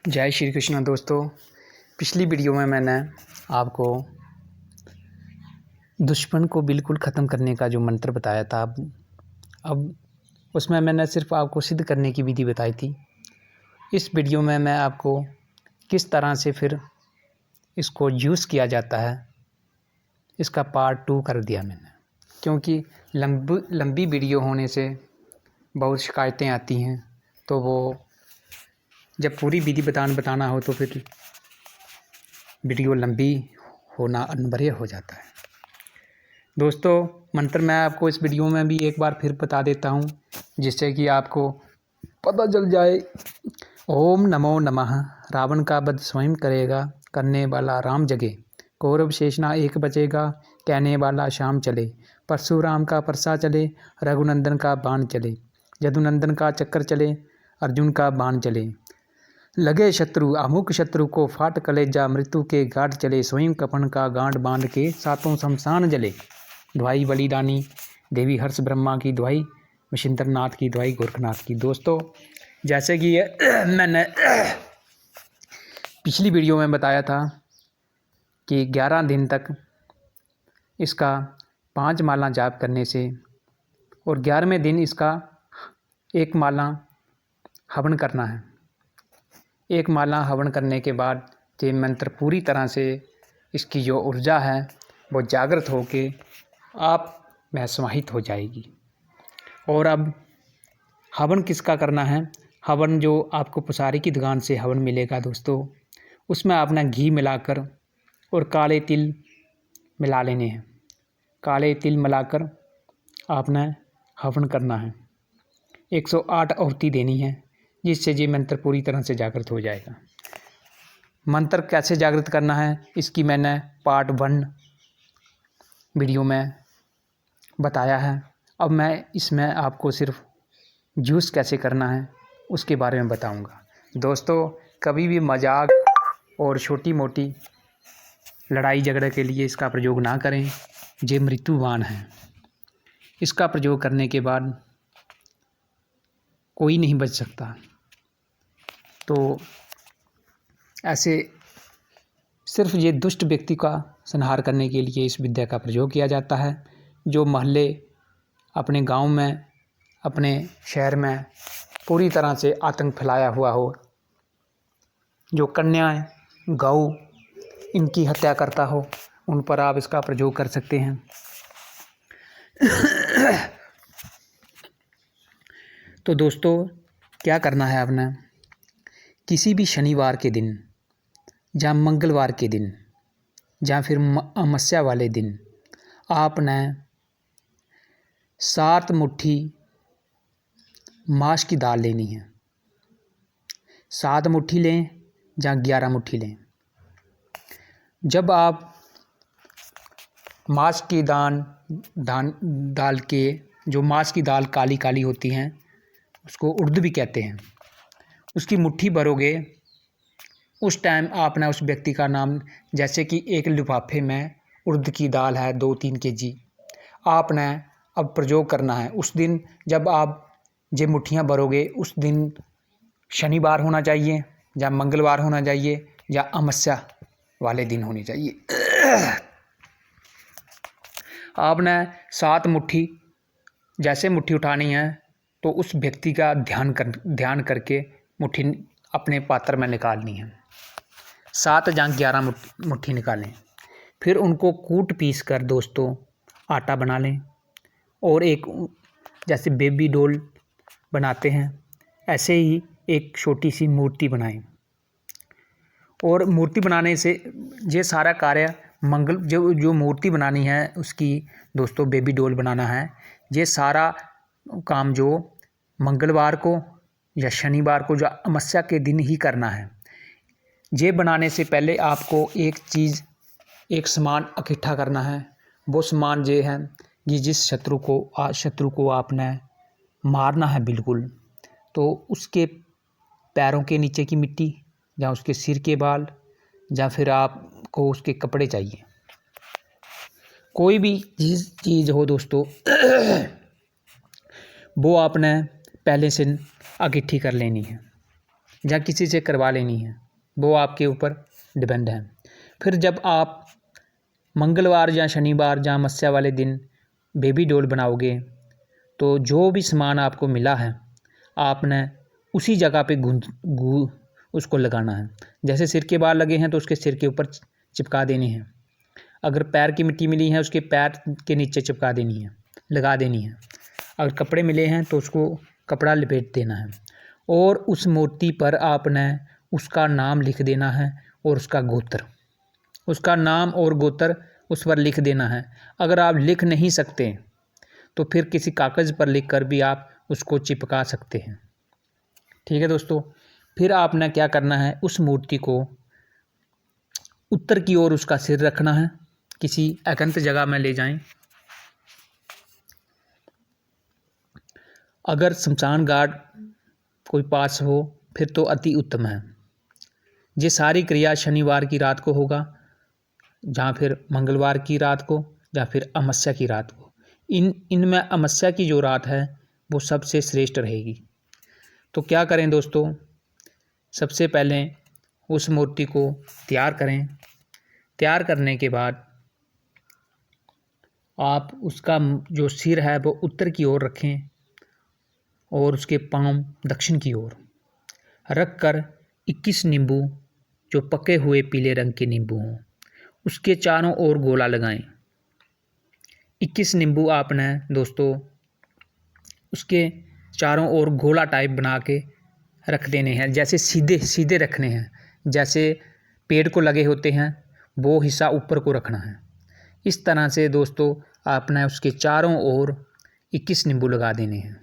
जय श्री कृष्ण दोस्तों। पिछली वीडियो में मैंने आपको दुश्मन को बिल्कुल ख़त्म करने का जो मंत्र बताया था। अब उसमें मैंने सिर्फ आपको सिद्ध करने की विधि बताई थी। इस वीडियो में मैं आपको किस तरह से फिर इसको यूज़ किया जाता है, इसका पार्ट 2 कर दिया मैंने, क्योंकि लंबी वीडियो होने से बहुत शिकायतें आती हैं। तो वो जब पूरी विधि बताना हो तो फिर वीडियो लंबी होना अनिवार्य हो जाता है। दोस्तों, मंत्र मैं आपको इस वीडियो में भी एक बार फिर बता देता हूँ, जिससे कि आपको पता चल जाए। ओम नमो नमः। रावण का वध स्वयं करेगा, करने वाला राम जगे। कौरव शेषना एक बचेगा, कहने वाला शाम चले। परशुराम का परसा चले, रघुनंदन का बाण चले। यदुनंदन का चक्कर चले, अर्जुन का बाण चले। लगे शत्रु अमुक शत्रु को, फाट कलेजा मृत्यु के घाट चले। स्वयं कपन का गांठ बांध के, सातों शमशान जले। दुहाई बलिदानी देवी हर्ष ब्रह्मा की दुहाई, मशिंद्र नाथ की दुहाई, गोरखनाथ की। दोस्तों, जैसे कि मैंने पिछली वीडियो में बताया था कि 11 दिन तक इसका 5 माला जाप करने से और 11वें दिन इसका 1 माला हवन करना है। 1 माला हवन करने के बाद ये मंत्र पूरी तरह से इसकी जो ऊर्जा है वो जागृत होके आप में समाहित हो जाएगी। और अब हवन किसका करना है? हवन जो आपको पुसारी की दुकान से हवन मिलेगा दोस्तों, उसमें आपने घी मिलाकर और काले तिल मिला लेने हैं। काले तिल मिलाकर आपने हवन करना है। 108 आहुति देनी है, जिससे ये मंत्र पूरी तरह से जागृत हो जाएगा। मंत्र कैसे जागृत करना है, इसकी मैंने पार्ट 1 वीडियो में बताया है। अब मैं इसमें आपको सिर्फ यूज़ कैसे करना है उसके बारे में बताऊंगा। दोस्तों, कभी भी मजाक और छोटी मोटी लड़ाई झगड़े के लिए इसका प्रयोग ना करें। ये मृत्युवान है। इसका प्रयोग करने के बाद कोई नहीं बच सकता। तो ऐसे सिर्फ ये दुष्ट व्यक्ति का संहार करने के लिए इस विद्या का प्रयोग किया जाता है। जो महल्ले अपने गांव में, अपने शहर में पूरी तरह से आतंक फैलाया हुआ हो, जो कन्याएं, गौ इनकी हत्या करता हो, उन पर आप इसका प्रयोग कर सकते हैं। तो दोस्तों, क्या करना है आपने? किसी भी शनिवार के दिन या मंगलवार के दिन या फिर अमावस्या वाले दिन आपने 7 मुट्ठी माश की दाल लेनी है। 7 मुट्ठी लें या 11 मुट्ठी लें। जब आप माश की दाल के, जो माश की दाल काली काली होती हैं, उसको उड़द भी कहते हैं, उसकी मुट्ठी भरोगे, उस टाइम आपने उस व्यक्ति का नाम, जैसे कि एक लिफाफे में उड़द की दाल है 2-3 kg, आपने अब प्रयोग करना है। उस दिन जब आप ये मुट्ठियाँ भरोगे, उस दिन शनिवार होना चाहिए या मंगलवार होना चाहिए या अमावस्या वाले दिन होनी चाहिए। आपने 7 मुट्ठी, जैसे मुट्ठी उठानी है तो उस व्यक्ति का ध्यान करके मुट्ठी अपने पात्र में निकालनी है। 7 या 11 मुट्ठी निकालें। फिर उनको कूट पीस कर दोस्तों आटा बना लें और एक, जैसे बेबी डॉल बनाते हैं, ऐसे ही एक छोटी सी मूर्ति बनाएं। और मूर्ति बनाने से ये सारा कार्य जो मूर्ति बनानी है उसकी दोस्तों, बेबी डॉल बनाना है, ये सारा काम जो मंगलवार को या शनिवार को या अमावस्या के दिन ही करना है। ये बनाने से पहले आपको एक सामान इकट्ठा करना है। वो सामान ये है कि जिस शत्रु को आपने मारना है बिल्कुल, तो उसके पैरों के नीचे की मिट्टी या उसके सिर के बाल या फिर आपको उसके कपड़े चाहिए। कोई भी चीज़ हो दोस्तों, वो आपने पहले से इकट्ठी कर लेनी है। या किसी से करवा लेनी है, वो आपके ऊपर डिपेंड है। फिर जब आप मंगलवार या शनिवार या अमावस्या वाले दिन बेबी डॉल बनाओगे तो जो भी सामान आपको मिला है आपने उसी जगह पे उसको लगाना है। जैसे सिर के बाल लगे हैं तो उसके सिर के ऊपर चिपका देने हैं। अगर पैर की मिट्टी मिली है उसके पैर के नीचे चिपका देनी है, लगा देनी है। अगर कपड़े मिले हैं तो उसको कपड़ा लपेट देना है और उस मूर्ति पर आपने उसका नाम लिख देना है और उसका गोत्र, उसका नाम और गोत्र उस पर लिख देना है। अगर आप लिख नहीं सकते तो फिर किसी कागज़ पर लिख कर भी आप उसको चिपका सकते हैं। ठीक है दोस्तों। फिर आपने क्या करना है, उस मूर्ति को उत्तर की ओर उसका सिर रखना है, किसी एकांत जगह में ले जाएं। अगर शमशान घाट कोई पास हो फिर तो अति उत्तम है। ये सारी क्रिया शनिवार की रात को होगा, जहाँ फिर मंगलवार की रात को या फिर अमावस्या की रात को। इनमें अमावस्या की जो रात है वो सबसे श्रेष्ठ रहेगी। तो क्या करें दोस्तों, सबसे पहले उस मूर्ति को तैयार करें। तैयार करने के बाद आप उसका जो सिर है वो उत्तर की ओर रखें और उसके पांव दक्षिण की ओर रख कर 21 नींबू, जो पके हुए पीले रंग के नींबू हों, उसके चारों ओर गोला लगाएं। 21 नींबू आपने दोस्तों उसके चारों ओर गोला टाइप बना के रख देने हैं। जैसे सीधे सीधे रखने हैं, जैसे पेड़ को लगे होते हैं वो हिस्सा ऊपर को रखना है। इस तरह से दोस्तों आपने उसके चारों ओर 21 नींबू लगा देने हैं।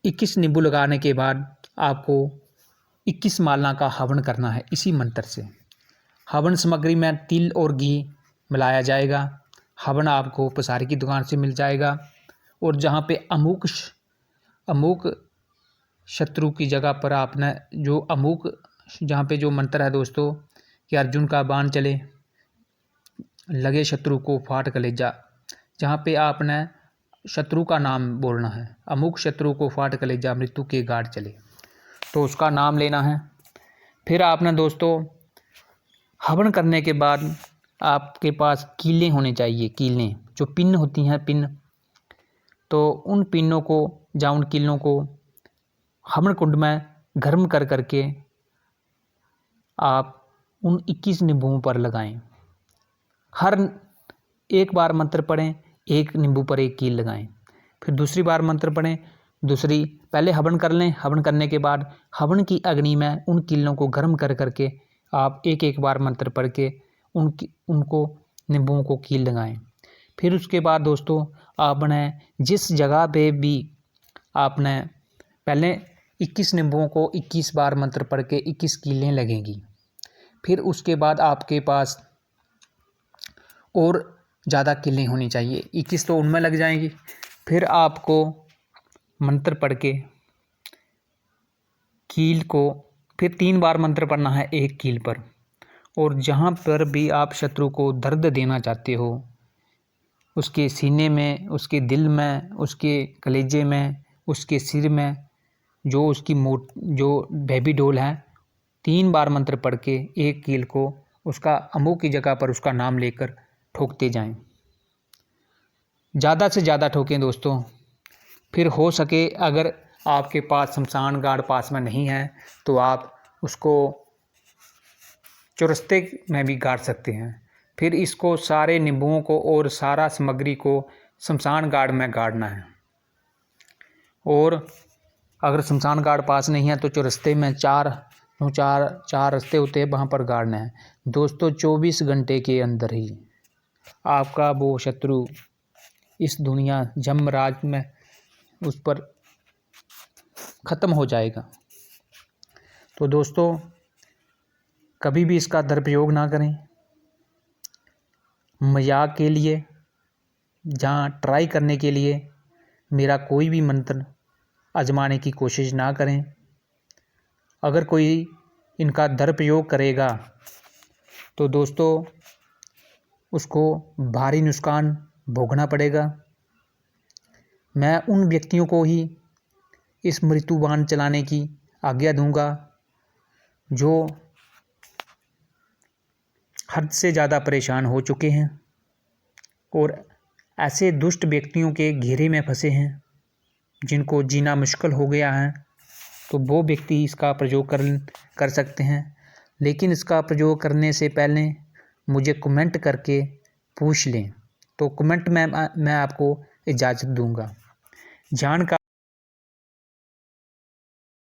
21 नींबू लगाने के बाद आपको 21 माला का हवन करना है इसी मंत्र से। हवन सामग्री में तिल और घी मिलाया जाएगा। हवन आपको पसारी की दुकान से मिल जाएगा। और जहाँ पे अमुक शत्रु की जगह पर आपने जो अमुक, जहाँ पे जो मंत्र है दोस्तों कि अर्जुन का बाण चले लगे शत्रु को फाट कलेजा, जहाँ पे आपने शत्रु का नाम बोलना है, अमुक शत्रु को फाट कलेजा मृत्यु के घाट चले, तो उसका नाम लेना है। फिर आपने दोस्तों हवन करने के बाद आपके पास कीलें होने चाहिए। कीलें जो पिन होती हैं, पिन, तो उन पिनों को या उन कीलों को हवन कुंड में गर्म कर करके आप उन 21 नींबुओं पर लगाएं। हर एक बार मंत्र पढ़ें, एक नींबू पर एक कील लगाएं। फिर दूसरी बार मंत्र पढ़ें, दूसरी, पहले हवन कर लें। हवन करने के बाद हवन की अग्नि में उन कीलों को गर्म कर करके आप एक एक बार मंत्र पढ़ के उनको नींबुओं को कील लगाएं। फिर उसके बाद दोस्तों आपने जिस जगह पे भी आपने पहले 21 नींबुओं को 21 बार मंत्र पढ़ के 21 कीलें लगेंगी। फिर उसके बाद आपके पास और ज़्यादा कीलें होनी चाहिए, 21 तो उनमें लग जाएंगी। फिर आपको मंत्र पढ़ के कील को फिर 3 बार मंत्र पढ़ना है एक कील पर। और जहाँ पर भी आप शत्रु को दर्द देना चाहते हो, उसके सीने में, उसके दिल में, उसके कलेजे में, उसके सिर में, जो उसकी जो बेबी डॉल है, 3 बार मंत्र पढ़ के एक कील को उसका अमुक की जगह पर उसका नाम लेकर ठोकते जाएं। ज़्यादा से ज़्यादा ठोकें दोस्तों। फिर हो सके अगर आपके पास शमशान घाट पास में नहीं है तो आप उसको चौरस्ते में भी गाड़ सकते हैं। फिर इसको सारे नींबुओं को और सारा सामग्री को शमशान घाट में गाड़ना है। और अगर शमशान घाट पास नहीं है तो चौरस्ते में चार रास्ते होते हैं, वहाँ पर गाड़ना है दोस्तों। 24 घंटे के अंदर ही आपका वो शत्रु इस दुनिया जमराज में उस पर ख़त्म हो जाएगा। तो दोस्तों कभी भी इसका दुरुपयोग ना करें, मजाक के लिए, जहाँ ट्राई करने के लिए मेरा कोई भी मंत्र आजमाने की कोशिश ना करें। अगर कोई इनका दुरुपयोग करेगा तो दोस्तों उसको भारी नुकसान भोगना पड़ेगा। मैं उन व्यक्तियों को ही इस मृत्यु बाण चलाने की आज्ञा दूंगा। जो हद से ज़्यादा परेशान हो चुके हैं और ऐसे दुष्ट व्यक्तियों के घेरे में फंसे हैं जिनको जीना मुश्किल हो गया है, तो वो व्यक्ति इसका प्रयोग कर सकते हैं। लेकिन इसका प्रयोग करने से पहले मुझे कमेंट करके पूछ लें, तो कमेंट में मैं आपको इजाज़त दूंगा। जानकारी